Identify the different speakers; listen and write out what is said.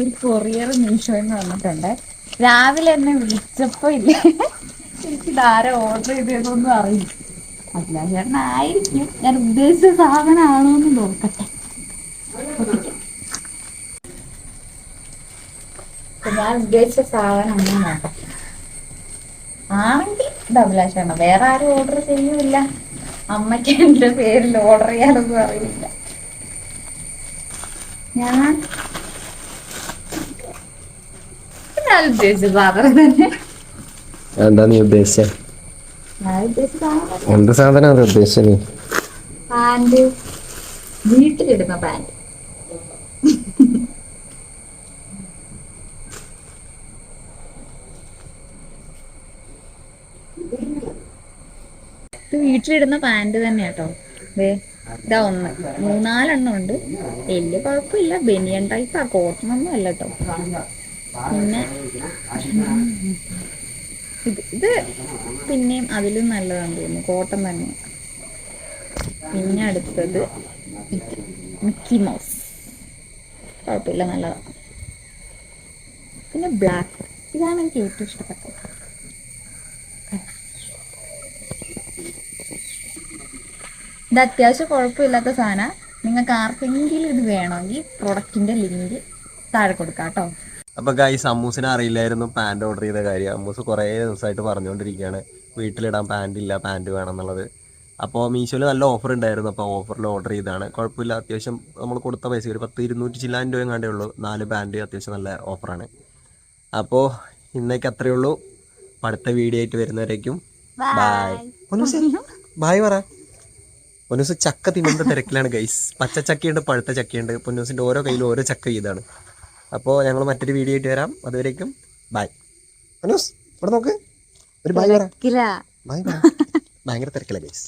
Speaker 1: ഒരു കൊറിയർ മീഷോന്ന് വന്നിട്ടുണ്ട്. രാവിലെ എന്നെ വിളിച്ചപ്പോ ഇല്ലേ എനിക്ക് ഇതാരെ ഓർഡർ ചെയ്തതൊന്നും അറിയില്ല. അഭിലാഷേട്ടനായിരിക്കും. ഞാൻ ഉദ്ദേശിച്ച സാധനമാണോന്ന് നോക്കട്ടെ. ഞാൻ ഉദ്ദേശിച്ച സാധനം നോക്കട്ടെ. ആണെങ്കിൽ ഇത് അഭിലാഷേട്ട, വേറെ ആരും ഓർഡർ ചെയ്യൂല. അമ്മയ്ക്ക് എന്റെ പേരിൽ ഓർഡർ ചെയ്യാനൊന്നും അറിയില്ല. ഞാൻ ഉദ്ദേശിച്ച സാധനം തന്നെ.
Speaker 2: എന്താ നീ ഉദ്ദേശിച്ച?
Speaker 1: ഞാൻ ഉദ്ദേശിച്ച
Speaker 2: എന്ത് സാധനം ഉദ്ദേശിച്ചത്?
Speaker 1: പാന്റ്, വീട്ടിലിടുന്ന പാന്റ്. ഇത് വീട്ടിലിടുന്ന പാന്റ് തന്നെ കേട്ടോ. ഇതാ ഒന്ന്, 3-4 ഉണ്ട്. വലിയ കുഴപ്പമില്ല. ബനിയൻ ടൈപ്പാ, കോട്ടൺ ഒന്നും അല്ല കേട്ടോ. പിന്നെ ഇത് പിന്നെയും അതിലും നല്ലതാന്ന് തോന്നുന്നു, കോട്ടൺ തന്നെ. പിന്നെ അടുത്തത് മിക്കി മൗസ്, കുഴപ്പമില്ല, നല്ലതാണ്. പിന്നെ ബ്ലാക്ക്, ഇതാണ് എനിക്ക് ഏറ്റവും ഇഷ്ടപ്പെട്ടത്. ഇത് അത്യാവശ്യം കുഴപ്പമില്ലാത്ത സാധനം. നിങ്ങൾക്ക് ആർക്കെങ്കിലും ഇത് വേണമെങ്കിൽ പ്രൊഡക്റ്റിന്റെ ലിങ്ക് താഴെ കൊടുക്കാം കേട്ടോ.
Speaker 2: അപ്പൊ ഗൈസ്, അമ്മൂസിനെ അറിയില്ലായിരുന്നു പാന്റ് ഓർഡർ ചെയ്ത കാര്യം. അമ്മൂസ് കുറേ ദിവസമായിട്ട് പറഞ്ഞുകൊണ്ടിരിക്കുകയാണ് വീട്ടിലിടാൻ പാന്റ് ഇല്ല, പാന്റ് വേണം എന്നുള്ളത്. അപ്പോൾ മീഷോയിൽ നല്ല ഓഫർ ഉണ്ടായിരുന്നു. അപ്പോൾ ഓഫറിൽ ഓർഡർ ചെയ്താണ്. കുഴപ്പമില്ല, അത്യാവശ്യം നമ്മൾ കൊടുത്ത പൈസ ഒരു 200 ചില്ലാൻ രൂപ എങ്ങാണ്ടേ ഉള്ളൂ. 4 പാന്റ് അത്യാവശ്യം നല്ല ഓഫറാണ്. അപ്പോൾ ഇന്നേക്ക് അത്രയേ ഉള്ളൂ. അടുത്ത വീഡിയോ ആയിട്ട് വരുന്നവരേക്കും ബായ്. ബായ് പറ. പൊന്നൂസ് ചക്ക തിന്നുന്ന തിരക്കിലാണ് ഗൈസ്. പച്ച ചക്കയുണ്ട്, പഴുത്ത ചക്കയുണ്ട്. പൊന്നൂസിൻ്റെ ഓരോ കയ്യിലും ഓരോ ചക്ക ഇതാണ്. അപ്പോൾ ഞങ്ങൾ മറ്റൊരു വീഡിയോ ആയിട്ട് വരാം. അതുവരേക്കും ബായ്. പൊന്നൂസ് ഇവിടെ നോക്ക്, ഒരു ബായ് പറ. ബായ് പറ. ഭയങ്കര തിരക്കില്ല ഗൈസ്.